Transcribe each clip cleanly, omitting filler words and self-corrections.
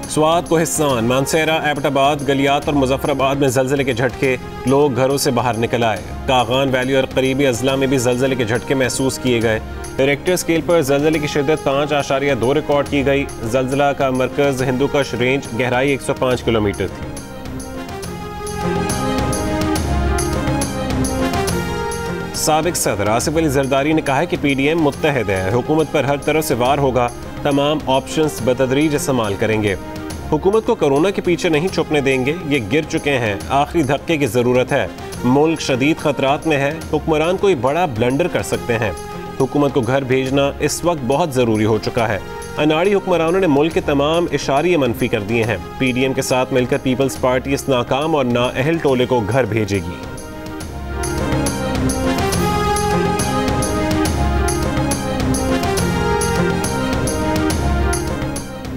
स्वात को हिस्सान, मानसेरा, एबटाबाद, गलियात और मुजफ्फराबाद में जलजले के झटके, लोग घरों से बाहर निकल आए। कागान वैली और करीबी अजला में भी जलजले के झटके महसूस किए गए। रेक्टर स्केल पर जलजले की शिद्दत 5.2 रिकॉर्ड की गई। जलजला का मरकज हिंदुकश रेंज, गहराई 105 किलोमीटर थी। साबिक सदर आसिफ अली जरदारी ने कहा है कि PDM मुत्तहद है, हुकूमत पर हर तरह से वार होगा, तमाम ऑप्शंस बतदरीज इस्तेमाल करेंगे। हुकूमत को कोरोना के पीछे नहीं छुपने देंगे, ये गिर चुके हैं, आखिरी धक्के की ज़रूरत है, मुल्क शदीद खतरात में है, हुक्मरान कोई बड़ा ब्लंडर कर सकते हैं। हुकूमत को घर भेजना इस वक्त बहुत ज़रूरी हो चुका है। अनाड़ी हुक्मरानों ने मुल्क के तमाम इशारे मनफी कर दिए हैं। PDM के साथ मिलकर पीपल्स पार्टी इस नाकाम और नाअहल टोले को घर भेजेगी।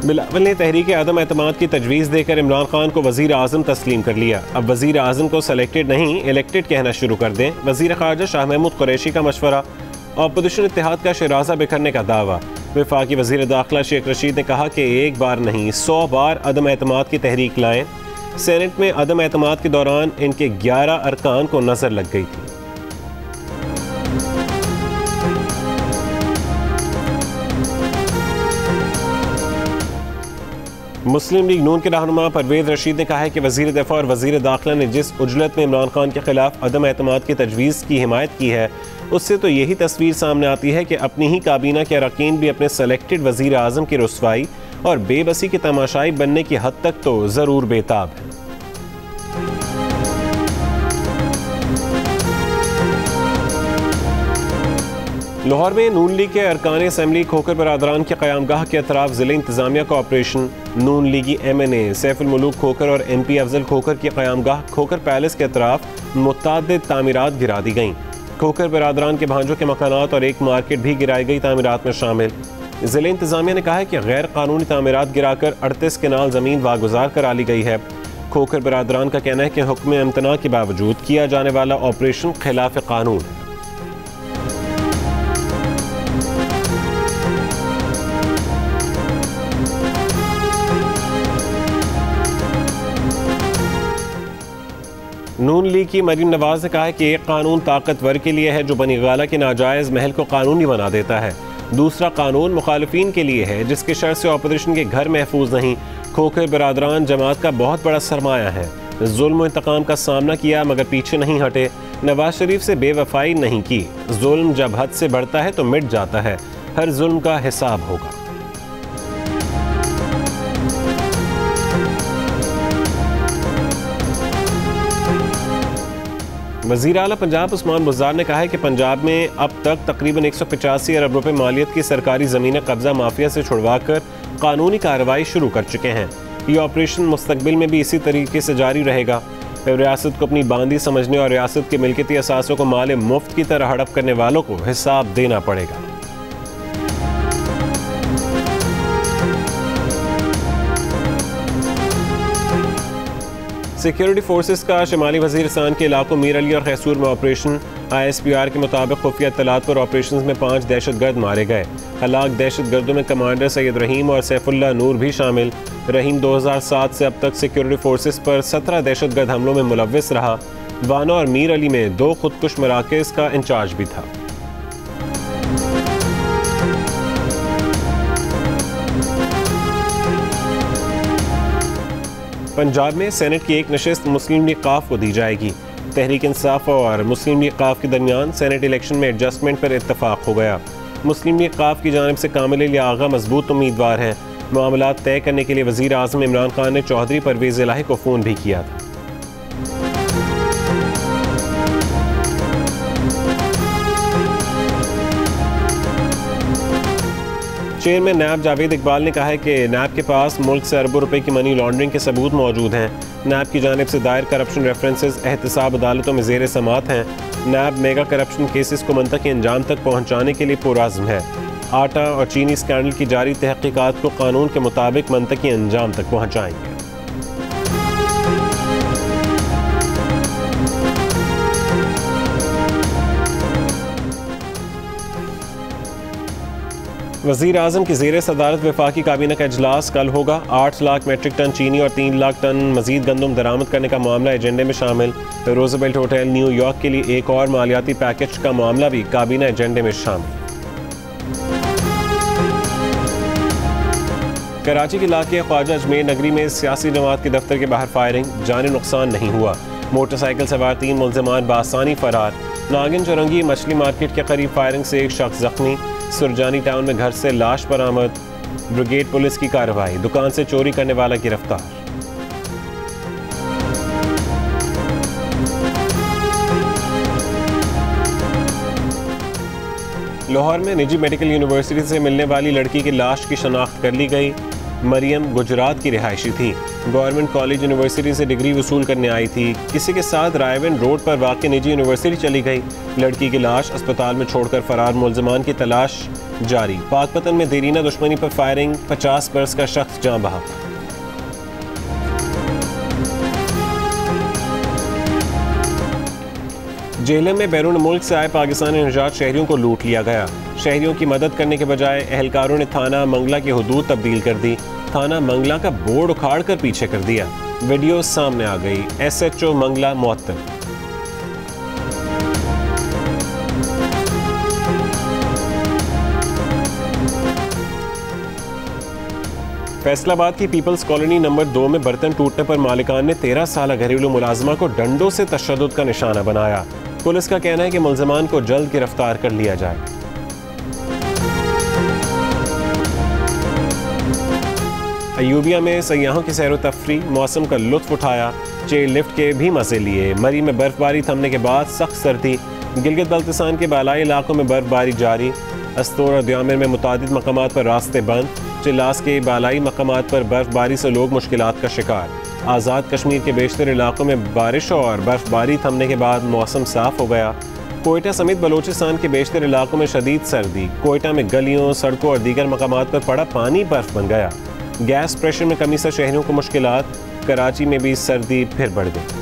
बिलावल ने तहरीक आदम एतमाद की तजवीज़ देकर इमरान खान को वज़ीर आज़म तस्लीम कर लिया। अब वज़ीर आज़म को सेलेक्टेड नहीं इलेक्टेड कहना शुरू कर दें। वज़ीर ख़ारजा शाह महमूद कुरैशी का मशवरा, अपोजिशन इत्तेहाद का शराजा बिखरने का दावा। वफाकी वज़ीर दाखिला शेख रशीद ने कहा कि एक बार नहीं 100 बार अदम एतमाद की तहरीक लाएं। सेनेट में अदम एतमाद के दौरान इनके 11 अरकान को नज़र लग गई थी। मुस्लिम लीग नून के रहनुमा परवेज रशीद ने कहा है कि वज़ीर दफ़ा और वज़ीर दाखिला ने जिस उजलत में इमरान खान के खिलाफ अदम एतमाद की तजवीज़ की हिमायत की है, उससे तो यही तस्वीर सामने आती है कि अपनी ही काबीना के अरकान भी अपने सेलेक्टेड वज़ीर आज़म की रुसवाई और बेबसी की तमाशाई बनने की हद तक तो ज़रूर बेताब है। लाहौर में नून लीग के अरकान असम्बली खोखर बरादरान के क़यामगाह के अतराफ ज़िले इंतज़ामिया का ऑपरेशन। नून लीगी MNA सैफुल मुलूक खोखर और MP अफजल खोखर की क़यामगाह खोखर पैलेस के अतराफ मुतअद्दिद तामीरात गिरा दी गईं। खोखर बरादरान के भांजों के मकानात और एक मार्केट भी गिराई गई तामीरात में शामिल। ज़िले इंतज़ामिया ने कहा है कि गैर कानूनी तामीरात गिराकर 38 कनाल ज़मीन वागुजार करा ली गई है। खोखर बरादरान का कहना है कि हुक्म इम्तना के बावजूद किया जाने वाला ऑपरेशन खिलाफ कानून है। नून लीग की मरीम नवाज ने कहा है कि एक कानून ताकतवर के लिए है जो बनी गाला के नाजायज़ महल को कानूनी बना देता है, दूसरा कानून मुखालिफिन के लिए है जिसके शर से अपोजिशन के घर महफूज नहीं। खोखर बरादरान जमात का बहुत बड़ा सरमाया है, जुल्म इंतकाम का सामना किया मगर पीछे नहीं हटे, नवाज शरीफ से बेवफाई नहीं की। जुल्म जब हद से बढ़ता है तो मिट जाता है, हर जुल्म का हिसाब होगा। वज़ीर आला पंजाब उस्मान बुज़दार ने कहा है कि पंजाब में अब तक तकरीबन 185 अरब रुपए मालियत की सरकारी ज़मीनें कब्जा माफिया से छुड़वाकर कानूनी कार्रवाई शुरू कर चुके हैं। ये ऑपरेशन मुस्तकबिल में भी इसी तरीके से जारी रहेगा। रियासत को अपनी बांदी समझने और रियासत के मिल्कियती असासों को माल मुफ्त की तरह हड़प करने वालों को हिसाब देना पड़ेगा। सिक्योरिटी फोर्सेस का शिमाली वज़ीरिस्तान के इलाकों मीर अली और खैसूर में ऑपरेशन। ISPR के मुताबिक खुफिया इत्तलात पर ऑपरेशन में 5 दहशतगर्द मारे गए। हलाक दहशतगर्दों में कमांडर सैयद रहीम और सैफुल्लाह नूर भी शामिल। रहीम 2007 से अब तक सिक्योरिटी फोर्सेस पर 17 दहशतगर्द हमलों में मुलव्विस रहा। वाना और मीर अली में 2 खुदकुश मराकज़ का इंचार्ज भी था। पंजाब में सेनेट की एक नशिस्त मुस्लिम लीग काफ को दी जाएगी। तहरीक इंसाफ और मुस्लिम लीग काफ के दरमियान सेनेट इलेक्शन में एडजस्टमेंट पर इत्तफाक हो गया। मुस्लिम लीग काफ की जानिब से कामिल अली आगा मजबूत उम्मीदवार हैं। मामलात तय करने के लिए वज़ीर आज़म इमरान खान ने चौधरी परवेज़ इलाही को फ़ोन भी किया था। चेयरमैन नैब जावेद इकबाल ने कहा है कि नैब के पास मुल्क से अरबों रुपए की मनी लॉन्ड्रिंग के सबूत मौजूद हैं। नैब की जानिब से दायर करप्शन रेफरेंसेस एहतसाब अदालतों में ज़ेर समात हैं। नैब मेगा करप्शन केसेस को मुंतकी अंजाम तक पहुँचाने के लिए पुरअज़्म है। आटा और चीनी स्कैंडल की जारी तहक़ीक़ात को कानून के मुताबिक मुंतकी अंजाम तक पहुँचाएंगे। वज़ीर आज़म की ज़ेर सदारत वफाकी काबीना का इजलास कल होगा। 8 लाख मेट्रिक टन चीनी और 3 लाख टन मजीद गंदम दरामद करने का मामला एजेंडे में शामिल। रोजवेल्ट होटल न्यूयॉर्क के लिए एक और मालियाती पैकेज का मामला भी काबीना एजेंडे में शामिल। कराची के इलाके ख्वाजा अजमेर नगरी में सियासी जमात के दफ्तर के बाहर फायरिंग, जानी नुकसान नहीं हुआ। मोटरसाइकिल सवार 3 मुल्ज़िमान बासानी फरार। नागिन चौरंगी मछली मार्केट के करीब फायरिंग से एक शख्स जख्मी। सुरजानी टाउन में घर से लाश बरामद। ब्रिगेड पुलिस की कार्रवाई, दुकान से चोरी करने वाला गिरफ्तार। लाहौर में निजी मेडिकल यूनिवर्सिटी से मिलने वाली लड़की की लाश की शनाख्त कर ली गई। मरियम गुजरात की रिहायशी थी। गवर्नमेंट कॉलेज यूनिवर्सिटी से डिग्री वसूल करने आई थी। किसी के साथ रायवन रोड पर वाक़ निजी यूनिवर्सिटी चली गई। लड़की की लाश अस्पताल में छोड़कर फरार मुल्ज़िमान की तलाश जारी। पाकपतन में देरीना दुश्मनी पर फायरिंग, 50 बरस का शख्स जान बहा। जेलम में बैरून मुल्क से आए पाकिस्तानी निजात शहरियों को लूट लिया गया। शहरियों की मदद करने के बजाय एहलकारों ने थाना मंगला की हुदूद तब्दील कर दी। थाना मंगला का बोर्ड उखाड़ कर पीछे कर दिया। वीडियो सामने आ गई। SHO मंगला मुअत्तल। फैसलाबाद की पीपल्स कॉलोनी नंबर 2 में बर्तन टूटने पर मालिकान ने 13 साल घरेलू मुलाजमा को डंडों से तशद्दुद का निशाना बनाया। पुलिस का कहना है कि मुल्ज़िमान को जल्द गिरफ्तार कर लिया जाए। अयूबिया में सयाहों की सैर व तफरीह, मौसम का लुत्फ उठाया। चेयर लिफ्ट के भी मजे लिए। मरी में बर्फबारी थमने के बाद सख्त सर्दी। गिलगित बल्तिस्तान के बालाई इलाकों में बर्फबारी जारी। अस्तोर और द्यामिर में मुतादिद मकामात पर रास्ते बंद। चिल्लास के बालाई मकामात पर बर्फबारी से लोग मुश्किलात का शिकार। आज़ाद कश्मीर के बेशतर इलाकों में बारिश और बर्फबारी थमने के बाद मौसम साफ हो गया। कोयटा समेत बलोचिस्तान के बेशतर इलाकों में शदीद सर्दी। कोयटा में गलियों, सड़कों और दीगर मकामात पर पड़ा पानी बर्फ बन गया। गैस प्रेशर में कमी से शहरियों को मुश्किलात। कराची में भी सर्दी फिर बढ़ गई।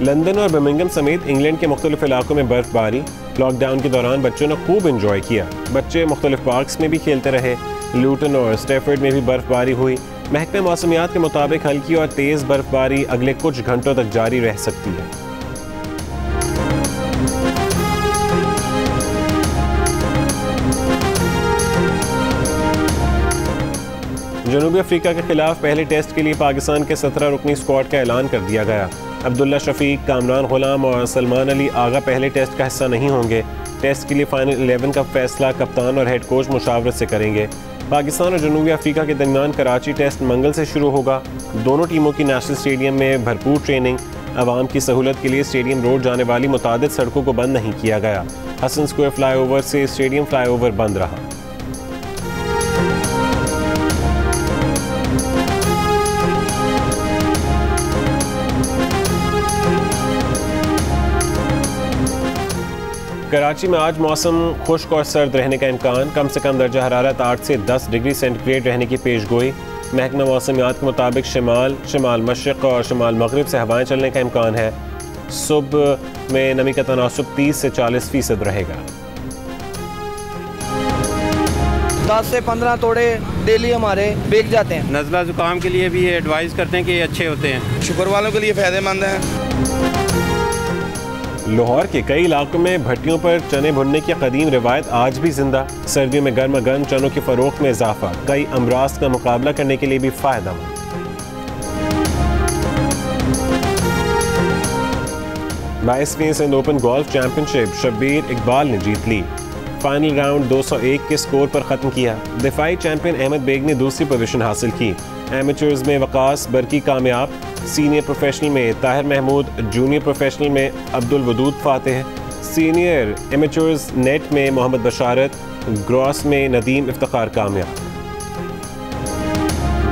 लंदन और बर्मिंघम समेत इंग्लैंड के मुख्तलिफ इलाकों में बर्फबारी। लॉकडाउन के दौरान बच्चों ने खूब इंजॉय किया। बच्चे मुख्तलिफ पार्क्स में भी खेलते रहे। लूटन और स्टैफर्ड में भी बर्फबारी हुई। महकमा मौसमियात के मुताबिक हल्की और तेज़ बर्फबारी अगले कुछ घंटों तक जारी रह सकती है। जनूबी अफ्रीका के खिलाफ पहले टेस्ट के लिए पाकिस्तान के 17 रुकनी स्क्वाड का ऐलान कर दिया गया। अब्दुल्ला शफीक, कामरान गुलाम और सलमान अली आगा पहले टेस्ट का हिस्सा नहीं होंगे। टेस्ट के लिए फाइनल 11 का फैसला कप्तान और हेड कोच मुशावरत से करेंगे। पाकिस्तान और जनूबी अफ्रीका के दरमियान कराची टेस्ट मंगल से शुरू होगा। दोनों टीमों की नेशनल स्टेडियम में भरपूर ट्रेनिंग। आवाम की सहूलत के लिए स्टेडियम रोड जाने वाली मुतादिद सड़कों को बंद नहीं किया गया। हसन स्क्वायर फ्लाईओवर से स्टेडियम फ्लाईओवर बंद रहा। कराची में आज मौसम खुश्क और सर्द रहने का इम्कान। कम से कम दर्जा हरारत 8 से 10 डिग्री सेंटीग्रेड रहने की पेशगोई। महकमा मौसमियात के मुताबिक शमाल मशरक़ और शमाल मगरिब से हवाएं चलने का इम्कान है। सुबह में नमी का तनासुब 30 से 40% रहेगा। 10 से 15 तोड़े डेली हमारे बिक जाते हैं। नज़ला ज़ुकाम के लिए भी ये एडवाइस करते हैं कि ये अच्छे होते हैं। शुगर वालों के लिए फ़ायदेमंद है। लाहौर के कई इलाकों में भट्टियों पर चने भुनने की कदीम रिवायत आज भी जिंदा। सर्दियों में गर्मा गर्म चनों की फरोख्त में इजाफा कई अमराज का मुकाबला करने के लिए भी फायदेमंद। 22वीं Sindh open golf championship Shabbir Iqbal ने जीत ली। फाइनल राउंड 201 के स्कोर पर ख़त्म किया। दिफाई चैंपियन अहमद बेग ने दूसरी पोजीशन हासिल की। एमेचर्स में वकास बरकी कामयाब। सीनियर प्रोफेशनल में ताहिर महमूद, जूनियर प्रोफेशनल में Abdul Wadood Fateh, senior amateurs net में मोहम्मद बशारत, ग्रॉस में नदीम इफ्तिखार कामयाब।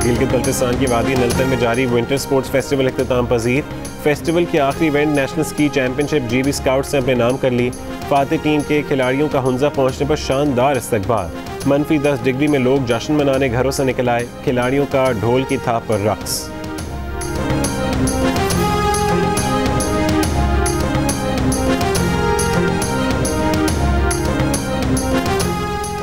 गिलगित बल्तिस्तान की वादी नल्तन में जारी विंटर स्पोर्ट्स फेस्टिवल इख्तिताम पजीर। फेस्टिवल की आखिरी event national ski championship GB scouts ने अपने नाम कर ली। फाते टीम के खिलाड़ियों का हुंजा पहुंचने पर शानदार इस्तकबाल। -10 डिग्री में लोग जश्न मनाने घरों से निकल आए। खिलाड़ियों का ढोल की थाप पर रक्स।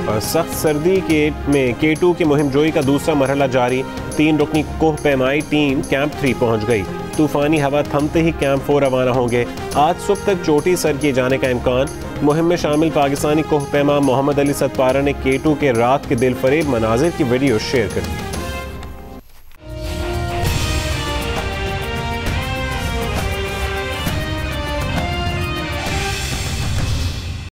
और सख्त सर्दी में K2 की मुहिम जोई का दूसरा मरहला जारी। 3 रुकनी कोह पैमाई टीम कैंप 3 पहुंच गई। तूफानी हवा थमते ही कैंप 4 रवाना होंगे। आज सुबह तक चोटी सर किए जाने का इम्कान। मुहिम में शामिल पाकिस्तानी कोह पैमा मोहम्मद अली सतपारा ने K2 के रात के दिल फरेब मनाजिर की वीडियो शेयर कर दी।